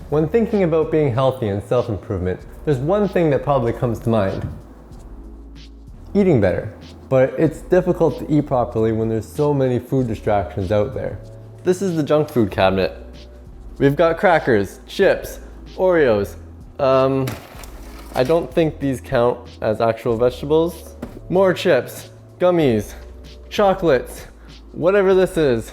When thinking about being healthy and self-improvement, there's one thing that probably comes to mind. Eating better. But it's difficult to eat properly when there's so many food distractions out there. This is the junk food cabinet. We've got crackers, chips, Oreos. I don't think these count as actual vegetables. More chips, gummies, chocolates, whatever this is.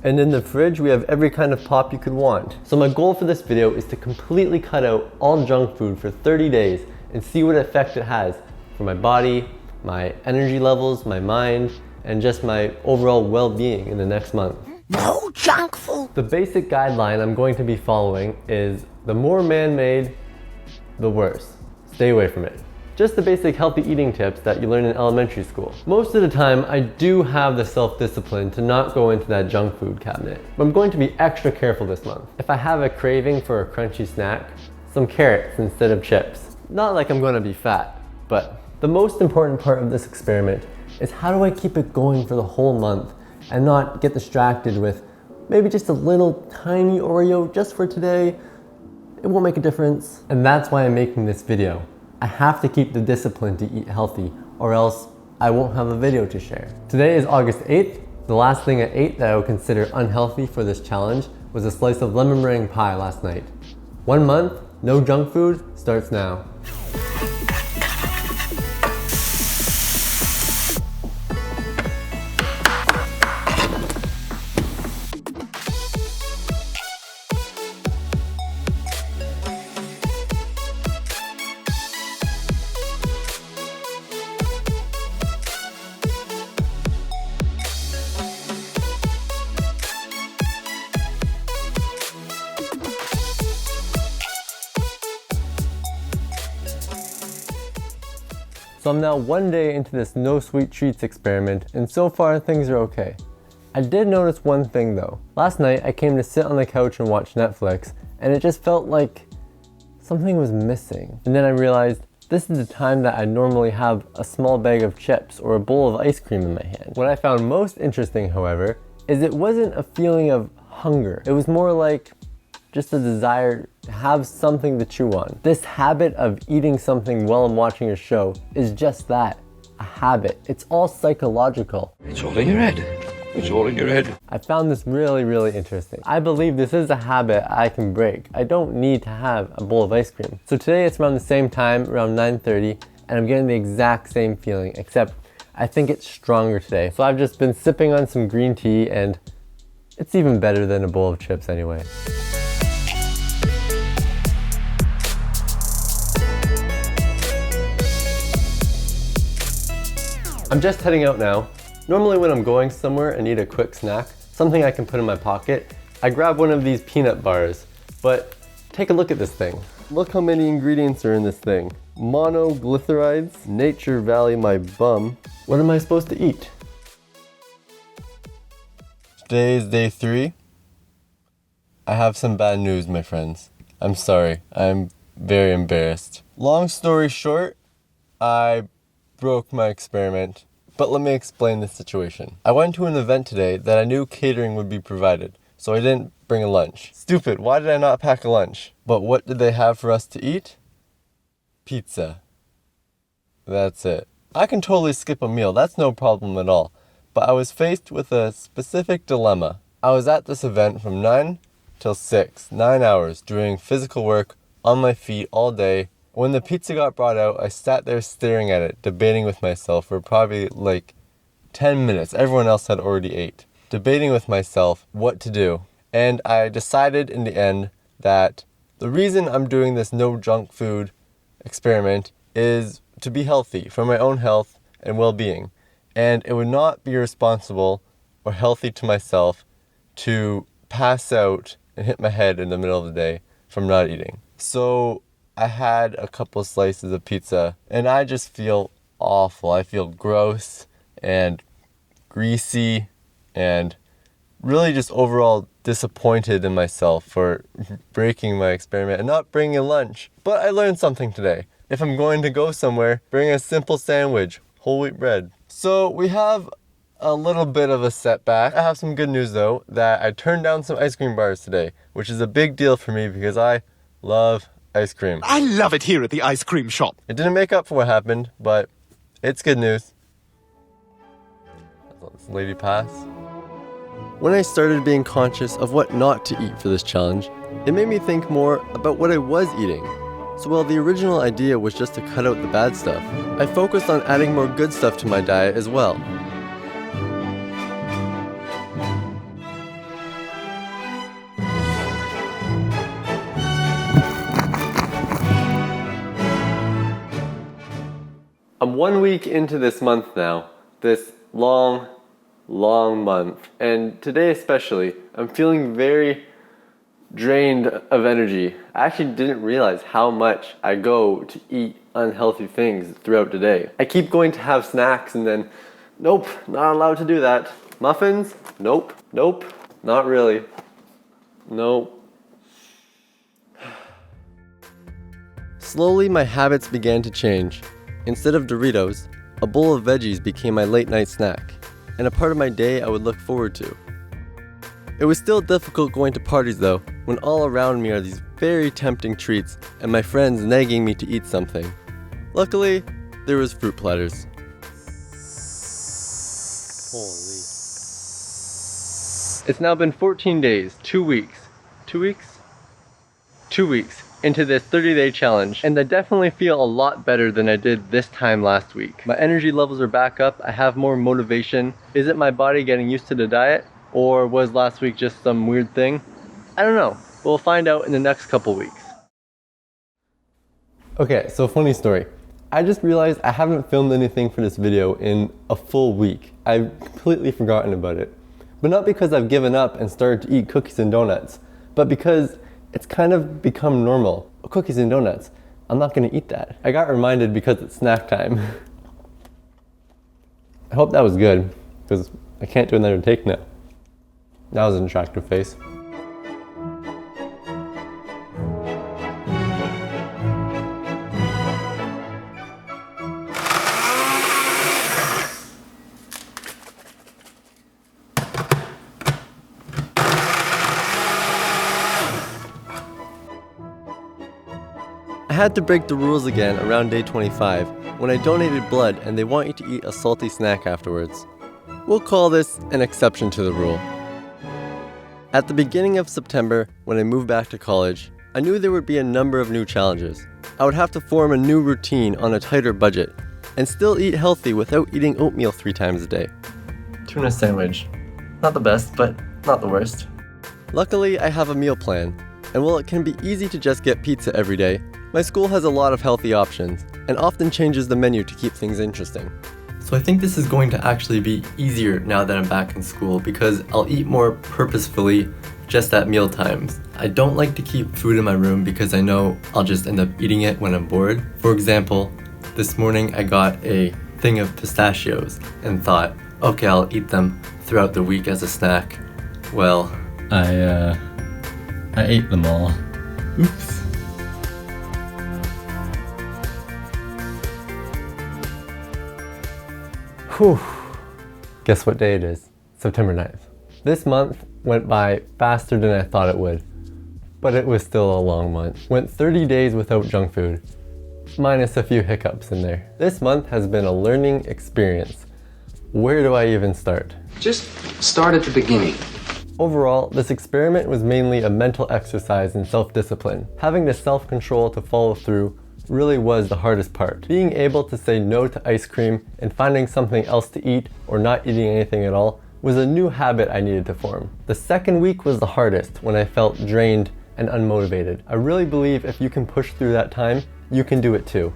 And in the fridge, we have every kind of pop you could want. So my goal for this video is to completely cut out all junk food for 30 days and see what effect it has for my body, my energy levels, my mind, and just my overall well-being in the next month. No junk food! The basic guideline I'm going to be following is the more man-made, the worse. Stay away from it. Just the basic healthy eating tips that you learn in elementary school. Most of the time, I do have the self-discipline to not go into that junk food cabinet, but I'm going to be extra careful this month. If I have a craving for a crunchy snack, some carrots instead of chips. Not like I'm going to be fat, but the most important part of this experiment is how do I keep it going for the whole month and not get distracted with maybe just a little tiny Oreo just for today. It won't make a difference. And that's why I'm making this video. I have to keep the discipline to eat healthy or else I won't have a video to share. Today is August 8th. The last thing I ate that I would consider unhealthy for this challenge was a slice of lemon meringue pie last night. 1 month, no junk food, starts now. So I'm now 1 day into this no sweet treats experiment, and so far things are okay. I did notice one thing though. Last night I came to sit on the couch and watch Netflix, and it just felt like something was missing. And then I realized this is the time that I normally have a small bag of chips or a bowl of ice cream in my hand. What I found most interesting, however, is it wasn't a feeling of hunger. It was more like just a desire to have something to chew on. This habit of eating something while I'm watching a show is just that, a habit. It's all psychological. It's all in your head. It's all in your head. I found this really interesting. I believe this is a habit I can break. I don't need to have a bowl of ice cream. So today it's around the same time, around 9:30, and I'm getting the exact same feeling, except I think it's stronger today. So I've just been sipping on some green tea, and it's even better than a bowl of chips anyway. I'm just heading out now. Normally when I'm going somewhere and need a quick snack, something I can put in my pocket, I grab one of these peanut bars. But take a look at this thing. Look how many ingredients are in this thing. Monoglycerides, Nature Valley my bum. What am I supposed to eat? Today is day 3. I have some bad news, my friends. I'm sorry, I'm very embarrassed. Long story short, I broke my experiment, but let me explain the situation. I went to an event today that I knew catering would be provided, so I didn't bring a lunch. Stupid, why did I not pack a lunch? But what did they have for us to eat? Pizza. That's it. I can totally skip a meal, that's no problem at all. But I was faced with a specific dilemma. I was at this event from 9 till 6, 9 hours, doing physical work on my feet all day. When the pizza got brought out, I sat there staring at it, debating with myself for probably like 10 minutes. Everyone else had already ate. Debating with myself what to do. And I decided in the end that the reason I'm doing this no junk food experiment is to be healthy, for my own health and well-being. And it would not be responsible or healthy to myself to pass out and hit my head in the middle of the day from not eating. So I had a couple slices of pizza and I just feel awful. I feel gross and greasy and really just overall disappointed in myself for breaking my experiment and not bringing a lunch. But I learned something today. If I'm going to go somewhere, bring a simple sandwich, whole wheat bread. So we have a little bit of a setback. I have some good news though, that I turned down some ice cream bars today, which is a big deal for me because I love ice cream. I love it here at the ice cream shop. It didn't make up for what happened, but it's good news. Let's let this lady pass. When I started being conscious of what not to eat for this challenge, it made me think more about what I was eating. So while the original idea was just to cut out the bad stuff, I focused on adding more good stuff to my diet as well. I'm 1 week into this month now, this long month, and today especially, I'm feeling very drained of energy. I actually didn't realize how much I go to eat unhealthy things throughout the day. I keep going to have snacks and then, nope, not allowed to do that. Muffins? Nope, not really. Nope. Slowly, my habits began to change. Instead of Doritos, a bowl of veggies became my late night snack, and a part of my day I would look forward to. It was still difficult going to parties though, when all around me are these very tempting treats and my friends nagging me to eat something. Luckily, there was fruit platters. Holy. It's now been 14 days, 2 weeks. 2 weeks? 2 weeks into this 30-day challenge, and I definitely feel a lot better than I did this time last week. My energy levels are back up, I have more motivation. Is it my body getting used to the diet, or was last week just some weird thing? I don't know. We'll find out in the next couple weeks. Okay, so funny story. I just realized I haven't filmed anything for this video in a full week. I've completely forgotten about it. But not because I've given up and started to eat cookies and donuts, but because it's kind of become normal. Cookies and donuts, I'm not gonna eat that. I got reminded because it's snack time. I hope that was good, because I can't do another take now. That was an attractive face. I had to break the rules again around day 25 when I donated blood and they want you to eat a salty snack afterwards. We'll call this an exception to the rule. At the beginning of September, when I moved back to college, I knew there would be a number of new challenges. I would have to form a new routine on a tighter budget and still eat healthy without eating oatmeal 3 times a day. Tuna sandwich. Not the best, but not the worst. Luckily, I have a meal plan, and while it can be easy to just get pizza every day, my school has a lot of healthy options and often changes the menu to keep things interesting. So I think this is going to actually be easier now that I'm back in school because I'll eat more purposefully just at meal times. I don't like to keep food in my room because I know I'll just end up eating it when I'm bored. For example, this morning I got a thing of pistachios and thought, okay, I'll eat them throughout the week as a snack. Well, I ate them all. Oops. Whew. Guess what day it is? September 9th. This month went by faster than I thought it would, but it was still a long month. Went 30 days without junk food, minus a few hiccups in there. This month has been a learning experience. Where do I even start? Just start at the beginning. Overall, this experiment was mainly a mental exercise in self-discipline. Having the self-control to follow through really was the hardest part. Being able to say no to ice cream and finding something else to eat or not eating anything at all was a new habit I needed to form. The second week was the hardest when I felt drained and unmotivated. I really believe if you can push through that time, you can do it too.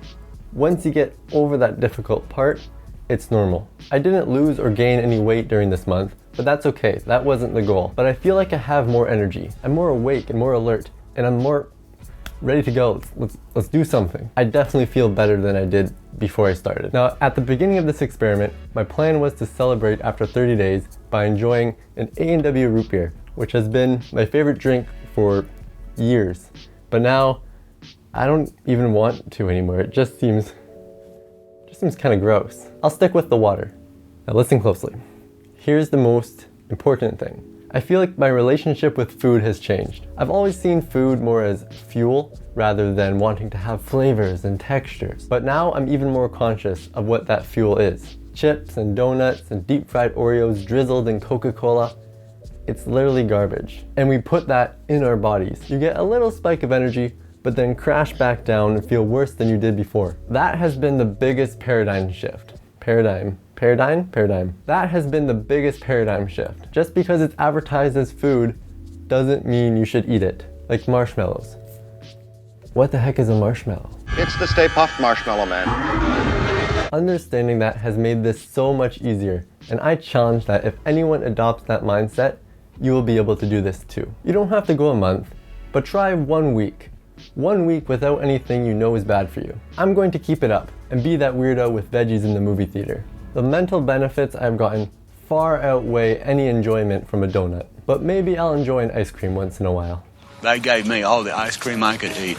Once you get over that difficult part, it's normal. I didn't lose or gain any weight during this month, but that's okay, that wasn't the goal. But I feel like I have more energy. I'm more awake and more alert, and I'm more ready to go. Let's do something. I definitely feel better than I did before I started. Now, at the beginning of this experiment, my plan was to celebrate after 30 days by enjoying an A&W root beer, which has been my favorite drink for years. But now, I don't even want to anymore. It just seems kind of gross. I'll stick with the water. Now listen closely. Here's the most important thing. I feel like my relationship with food has changed. I've always seen food more as fuel rather than wanting to have flavors and textures. But now I'm even more conscious of what that fuel is. Chips and donuts and deep fried Oreos drizzled in Coca-Cola. It's literally garbage. And we put that in our bodies. You get a little spike of energy, but then crash back down and feel worse than you did before. That has been the biggest paradigm shift. Paradigm. That has been the biggest paradigm shift. Just because it's advertised as food doesn't mean you should eat it. Like marshmallows. What the heck is a marshmallow? It's the Stay Puft Marshmallow Man. Understanding that has made this so much easier, and I challenge that if anyone adopts that mindset, you will be able to do this too. You don't have to go a month, but try 1 week. 1 week without anything you know is bad for you. I'm going to keep it up and be that weirdo with veggies in the movie theater. The mental benefits I've gotten far outweigh any enjoyment from a donut, but maybe I'll enjoy an ice cream once in a while. They gave me all the ice cream I could eat.